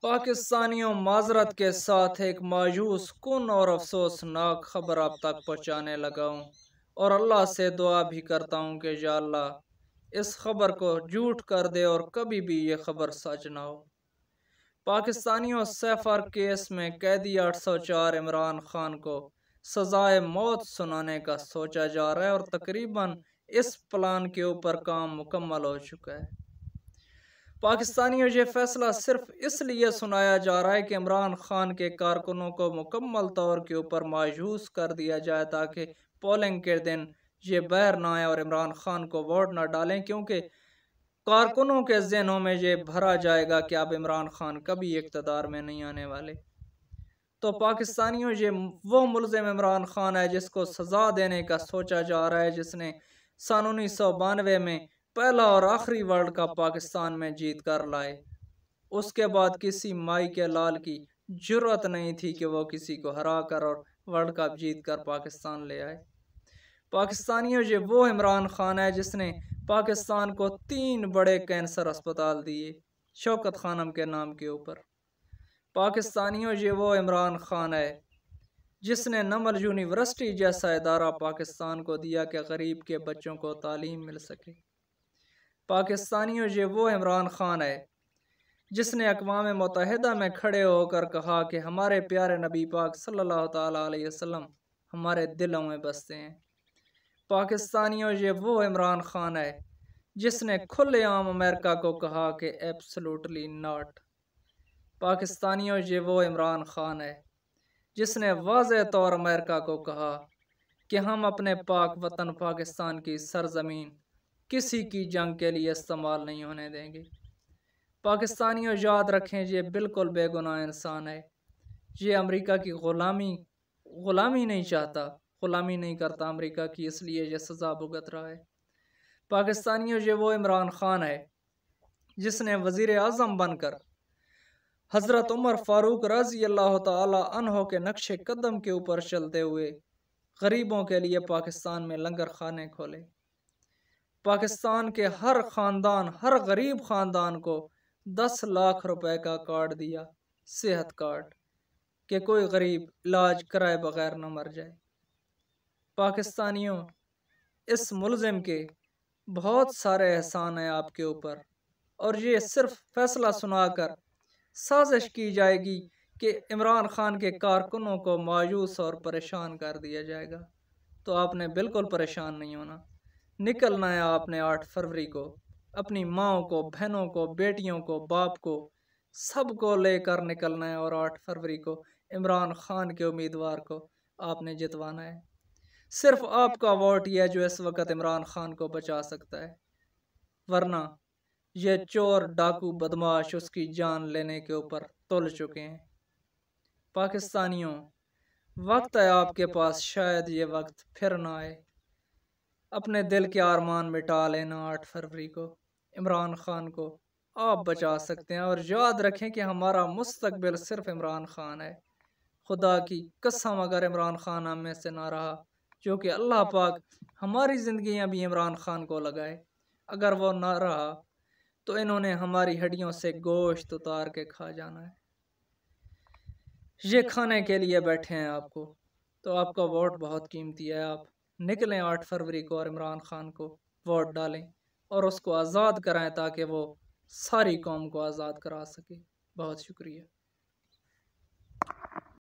पाकिस्तानियों माजरत के साथ एक मायूस कुन और अफसोसनाक खबर आप तक पहुँचाने लगा हूँ और अल्लाह से दुआ भी करता हूँ कि या अल्लाह इस खबर को झूठ कर दे और कभी भी ये खबर सच ना हो। पाकिस्तानियों सैफर केस में कैदी 804 इमरान खान को सजाए मौत सुनाने का सोचा जा रहा है और तकरीबन इस प्लान के ऊपर काम मुकम्मल हो चुका है। पाकिस्तानियों ये फैसला सिर्फ इसलिए सुनाया जा रहा है कि इमरान खान के कारकुनों को मुकम्मल तौर के ऊपर मायूस कर दिया जाए ताकि पोलिंग के दिन ये बहर ना आए और इमरान खान को वोट ना डालें, क्योंकि कारकुनों के जहनों में ये भरा जाएगा कि अब इमरान खान कभी इक़्तिदार में नहीं आने वाले। तो पाकिस्तानियों ये वो मुलजिम इमरान खान है जिसको सज़ा देने का सोचा जा रहा है, जिसने सन 1992 में पहला और आखिरी वर्ल्ड कप पाकिस्तान में जीत कर लाए। उसके बाद किसी माई के लाल की जुर्रत नहीं थी कि वो किसी को हरा कर और वर्ल्ड कप जीत कर पाकिस्तान ले आए। पाकिस्तानियों ये वो इमरान खान है जिसने पाकिस्तान को 3 बड़े कैंसर अस्पताल दिए शौकत खानम के नाम के ऊपर। पाकिस्तानियों ये वो इमरान खान है जिसने नमल यूनिवर्सिटी जैसा इदारा पाकिस्तान को दिया कि गरीब के बच्चों को तालीम मिल सके। पाकिस्तानियों ये वो इमरान खान है जिसने अक़वाम मुत्तहिदा में खड़े होकर कहा कि हमारे प्यारे नबी पाक सल्लल्लाहु ताला अलैहि वसल्लम हमारे दिलों में बसते हैं। पाकिस्तानियों ये वो इमरान खान है जिसने खुलेआम अमेरिका को कहा कि एब्सोल्युटली नॉट। पाकिस्तानियों ये वो इमरान खान है जिसने वाज़ेह तौर अमेरिका को कहा कि हम अपने पाक वतन पाकिस्तान की सरजमीन किसी की जंग के लिए इस्तेमाल नहीं होने देंगे। पाकिस्तानियों याद रखें, ये बिल्कुल बेगुनाह इंसान है। ये अमेरिका की ग़ुलामी नहीं चाहता, ग़ुलामी नहीं करता अमेरिका की, इसलिए ये सज़ा भुगत रहा है। पाकिस्तानियों ये वो इमरान खान है जिसने वज़ीर आज़म बनकर हज़रत उमर फ़ारूक रज़ी अल्लाह ताला अन्हो के नक्शे कदम के ऊपर चलते हुए गरीबों के लिए पाकिस्तान में लंगर खाने खोले। पाकिस्तान के हर ख़ानदान, हर गरीब ख़ानदान को 10 लाख रुपए का कार्ड दिया, सेहत कार्ड, कि कोई गरीब इलाज कराए बगैर न मर जाए। पाकिस्तानियों इस मुलजिम के बहुत सारे एहसान हैं आपके ऊपर और ये सिर्फ फैसला सुनाकर साजिश की जाएगी कि इमरान खान के कारकुनों को मायूस और परेशान कर दिया जाएगा। तो आपने बिल्कुल परेशान नहीं होना। निकलना है आपने 8 फरवरी को अपनी माओं को, बहनों को, बेटियों को, बाप को, सबको लेकर निकलना है और 8 फरवरी को इमरान खान के उम्मीदवार को आपने जितवाना है। सिर्फ आपका वोट ही है जो इस वक्त इमरान खान को बचा सकता है, वरना ये चोर, डाकू, बदमाश उसकी जान लेने के ऊपर तुल चुके हैं। पाकिस्तानियों वक्त है आपके पास, शायद ये वक्त फिर ना आए। अपने दिल के अरमान मिटा लेना। 8 फरवरी को इमरान खान को आप बचा सकते हैं और याद रखें कि हमारा मुस्तकबिल सिर्फ इमरान खान है। खुदा की कसम अगर इमरान खान हम में से ना रहा, जो कि अल्लाह पाक हमारी ज़िंदगियाँ भी इमरान खान को लगाए, अगर वो ना रहा तो इन्होंने हमारी हड्डियों से गोश्त उतार के खा जाना है। ये खाने के लिए बैठे हैं आपको, तो आपका वोट बहुत कीमती है। आप निकलें 8 फरवरी को और इमरान खान को वोट डालें और उसको आज़ाद कराएं ताकि वो सारी कौम को आज़ाद करा सके। बहुत शुक्रिया।